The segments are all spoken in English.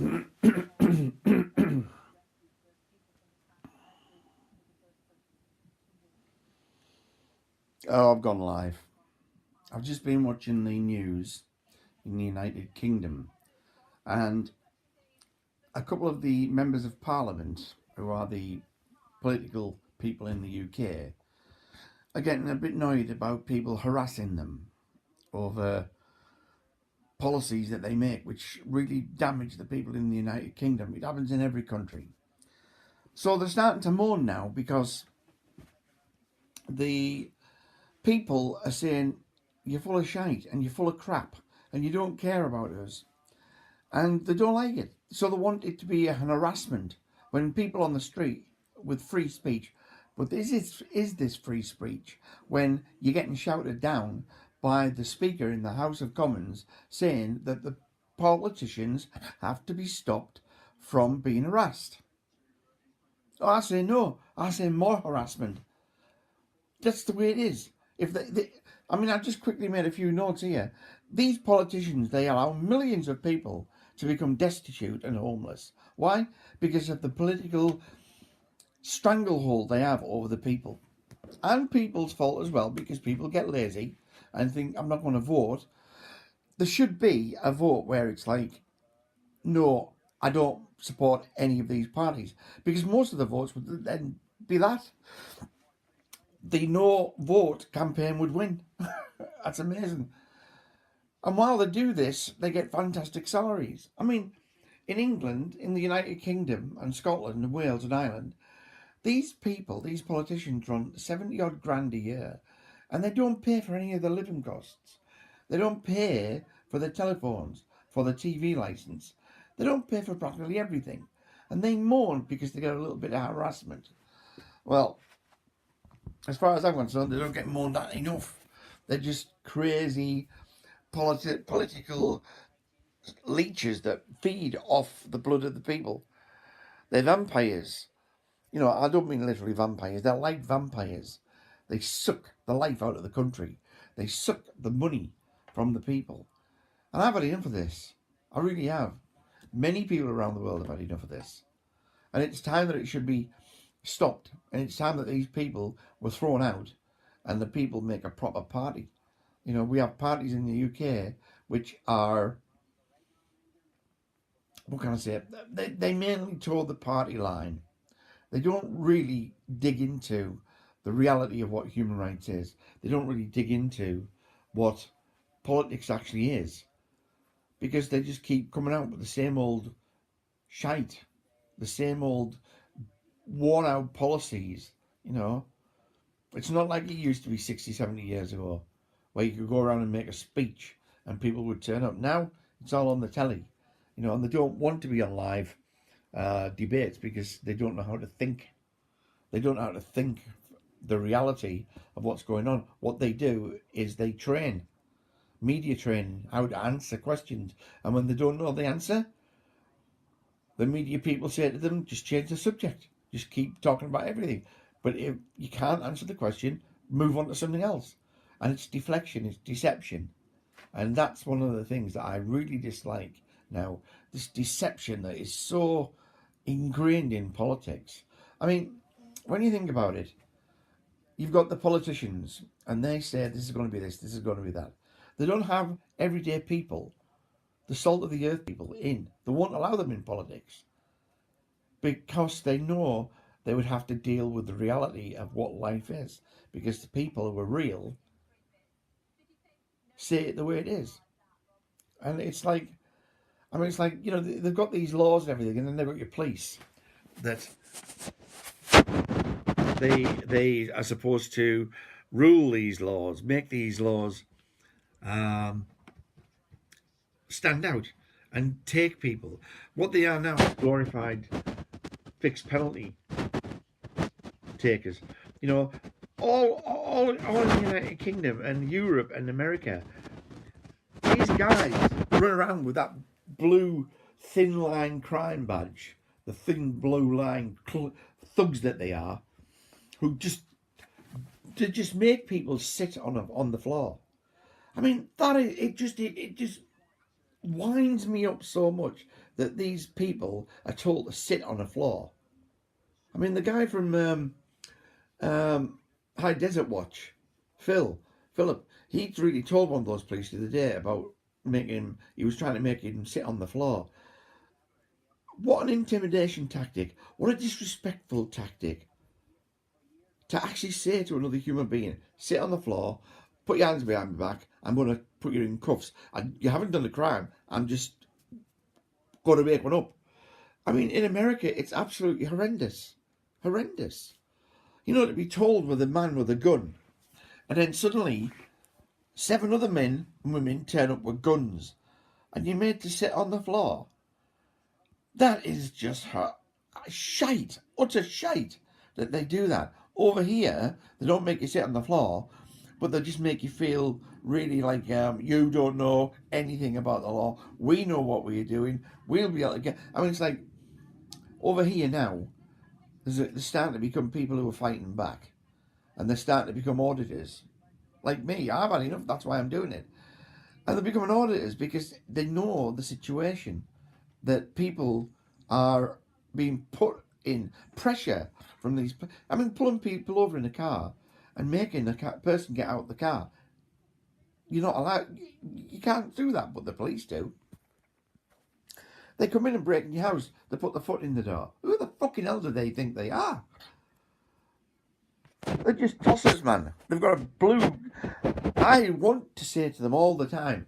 Oh, I've gone live. I've just been watching the news in the United Kingdom, and a couple of the members of Parliament, who are the political people in the UK, are getting a bit annoyed about people harassing them over policies that they make, which really damage the people in the United Kingdom. It happens in every country. So they're starting to mourn now because the people are saying, you're full of shite and you're full of crap and you don't care about us. And they don't like it. So they want it to be an harassment when people on the street with free speech. But is this free speech when you're getting shouted down by the Speaker in the House of Commons saying that the politicians have to be stopped from being harassed? Oh, I say no. I say more harassment. That's the way it is. If I mean, I've just quickly made a few notes here. These politicians, they allow millions of people to become destitute and homeless. Why? Because of the political stranglehold they have over the people. And people's fault as well, because people get lazy and think, I'm not going to vote. There should be a vote where it's like, no, I don't support any of these parties. Because most of the votes would then be that. The no vote campaign would win. That's amazing. And while they do this, they get fantastic salaries. I mean, in England, in the United Kingdom and Scotland and Wales and Ireland, these people, these politicians run 70 odd grand a year and they don't pay for any of the living costs. They don't pay for the telephones, for the TV license. They don't pay for practically everything. And they mourn because they get a little bit of harassment. Well, as far as I'm concerned, they don't get mourned at enough. They're just crazy political leeches that feed off the blood of the people. They're vampires. You know, I don't mean literally vampires. They're like vampires. They suck the life out of the country. They suck the money from the people. And I've had enough of this. I really have. Many people around the world have had enough of this. And it's time that it should be stopped. And it's time that these people were thrown out and the people make a proper party. You know, we have parties in the UK which are, what can I say? They mainly toe the party line. They don't really dig into the reality of what human rights is. They don't really dig into what politics actually is. Because they just keep coming out with the same old shite, the same old worn out policies, you know. It's not like it used to be 60, 70 years ago, where you could go around and make a speech and people would turn up. Now it's all on the telly, you know, and they don't want to be on live debates because they don't know how to think. They don't know how to think the reality of what's going on. What they do is they train, media training, how to answer questions. And when they don't know the answer, the media people say to them, just change the subject. Just keep talking about everything. But if you can't answer the question, move on to something else. And it's deflection, it's deception. And that's one of the things that I really dislike now. This deception that is so ingrained in politics. I mean, when you think about it, you've got the politicians and they say this is going to be this, this is going to be that. They don't have everyday people, the salt of the earth people in. They won't allow them in politics because they know they would have to deal with the reality of what life is, because the people who are real say it the way it is. And it's like, I mean, it's like, you know, they've got these laws and everything, and then they've got your police that they are supposed to rule these laws, make these laws stand out and take people. What they are now is glorified fixed penalty takers. You know, all in the United Kingdom and Europe and America, these guys run around with that blue thin line crime badge, the thin blue line thugs that they are, who just to just make people sit on the floor. I mean, that is it. Just winds me up so much that these people are told to sit on the floor. I mean, the guy from High Desert Watch, Philip, he really told one of those police the other day about he was trying to make him sit on the floor. What an intimidation tactic. What a disrespectful tactic. To actually say to another human being, sit on the floor, put your hands behind my back, I'm going to put you in cuffs. You haven't done a crime, I'm just going to make one up. I mean, in America, it's absolutely horrendous. Horrendous. You know, to be told with a man with a gun, and then suddenly 7 other men and women turn up with guns, and you're made to sit on the floor. That is just shite, utter shite that they do that. Over here, they don't make you sit on the floor, but they just make you feel really like you don't know anything about the law. We know what we're doing. We'll be able to get. I mean, it's like over here now, they're starting to become people who are fighting back, and they're starting to become auditors. Like me, I've had enough. That's why I'm doing it. And they're becoming auditors because they know the situation that people are being put in pressure from these. I mean, pulling people over in a car and making the person get out of the car. You're not allowed. You can't do that, but the police do. They come in and break in your house. They put their foot in the door. Who the fucking hell do they think they are? They're just tossers, man. They've got a blue. I want to say to them all the time,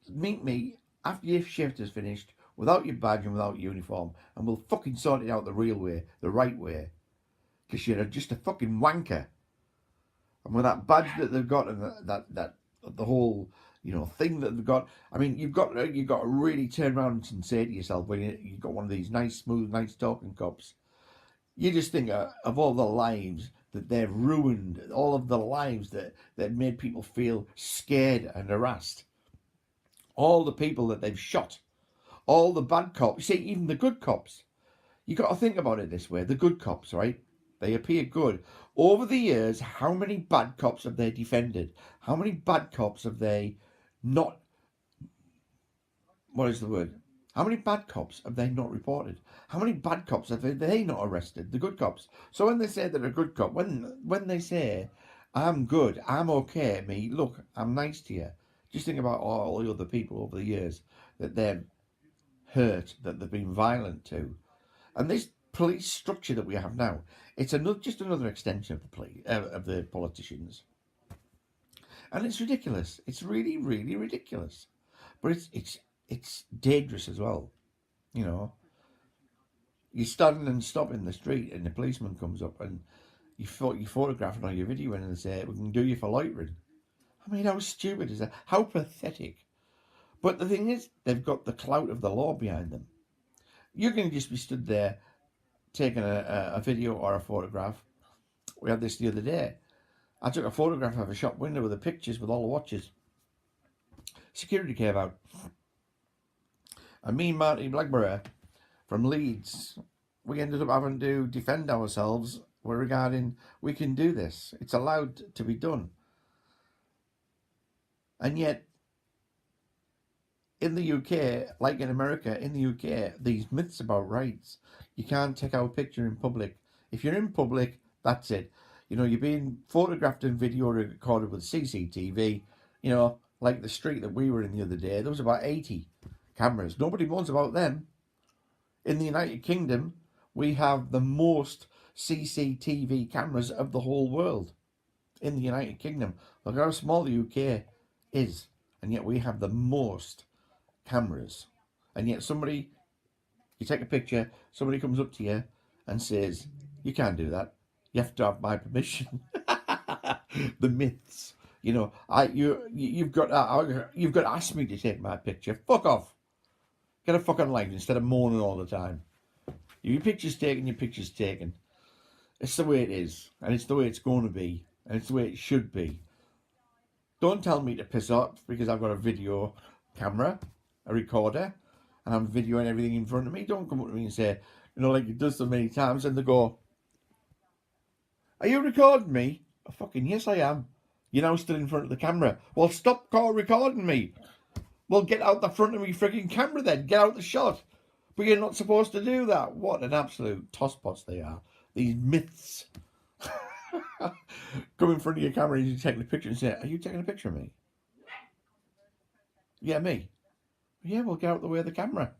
meet me after your shift is finished, without your badge and without your uniform, and we'll fucking sort it out the real way, the right way. Because you're just a fucking wanker. And with that badge that they've got and that the whole thing that they've got, I mean, you've got to really turn around and say to yourself when you've got one of these nice, smooth, nice talking cops, you just think of all the lives that they've ruined, all of the lives that made people feel scared and harassed, all the people that they've shot, all the bad cops. You see, even the good cops, you got to think about it this way. The good cops, right? They appear good. Over the years, how many bad cops have they defended? How many bad cops have they not... What is the word? How many bad cops have they not reported? How many bad cops have they not arrested? The good cops. So when they say they're a good cop, when they say, I'm good, I'm okay, me, look, I'm nice to you, just think about all the other people over the years that they've hurt, that they've been violent to. And this police structure that we have now, it's just another extension of the politicians. And it's ridiculous. It's really, really ridiculous. But it's dangerous as well. You know, you're standing and stopping in the street and the policeman comes up and you photograph it on your video and they say, we can do you for loitering. I mean, how stupid is that? How pathetic. But the thing is, they've got the clout of the law behind them. You can just be stood there taking a video or a photograph. We had this the other day. I took a photograph of a shop window with the pictures with all the watches. Security came out. And me and Marty Blackburn from Leeds, we ended up having to defend ourselves regarding we can do this. It's allowed to be done. And yet, in the UK, like in America, in the UK, these myths about rights. You can't take out a picture in public. If you're in public, that's it. You know, you're being photographed and video recorded with CCTV. You know, like the street that we were in the other day, there was about 80 cameras. Nobody moans about them. In the United Kingdom, we have the most CCTV cameras of the whole world. In the United Kingdom. Look how small the UK is. And yet we have the most cameras. And yet you take a picture, somebody comes up to you and says, you can't do that. You have to have my permission. The myths. You know, you've got to ask me to take my picture. Fuck off. Get a fucking life instead of moaning all the time. Your picture's taken, your picture's taken. It's the way it is. And it's the way it's going to be. And it's the way it should be. Don't tell me to piss off because I've got a video camera, a recorder, and I'm videoing everything in front of me. Don't come up to me and say, you know, like it does so many times, and they go, are you recording me? Oh, fucking yes I am. You're now still in front of the camera. Well, stop recording me. Well, get out the front of me frigging camera then. Get out the shot. But you're not supposed to do that. What an absolute tosspots they are. These myths. Come in front of your camera and you're taking a picture and say, are you taking a picture of me? Yeah, me. Yeah, well, get out the way of the camera.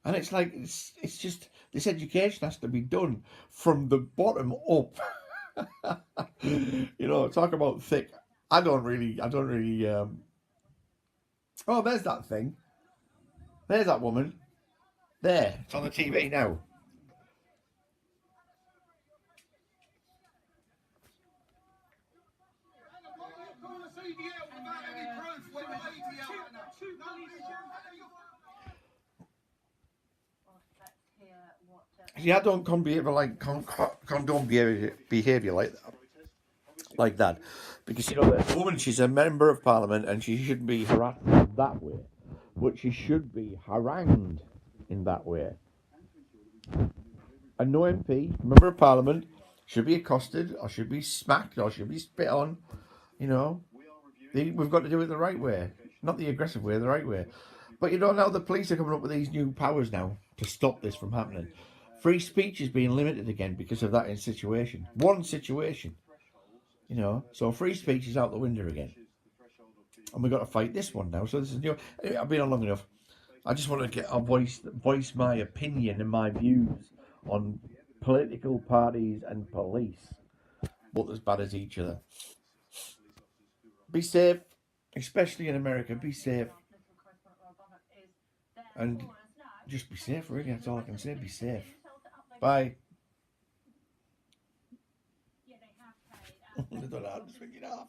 And it's like, it's just, this education has to be done from the bottom up. You know, talk about thick. I don't really, oh, there's that thing. There's that woman. There, it's on the TV now. See, I don't condone behaviour like that, because you know the woman, she's a member of parliament and she shouldn't be harassed that way, but she should be harangued in that way. And no MP, member of parliament, should be accosted or should be smacked or should be spit on. You know, we've got to do it the right way, not the aggressive way, the right way. But you know, now the police are coming up with these new powers now to stop this from happening. Free speech is being limited again because of that situation. One situation, you know. So free speech is out the window again, and we've got to fight this one now. So this is new. I've been on long enough. I just want to voice my opinion and my views on political parties and police, both as bad as each other. Be safe, especially in America. Be safe, and just be safe. Really, that's all I can say. Be safe. Bye. I don't know how to swing it off.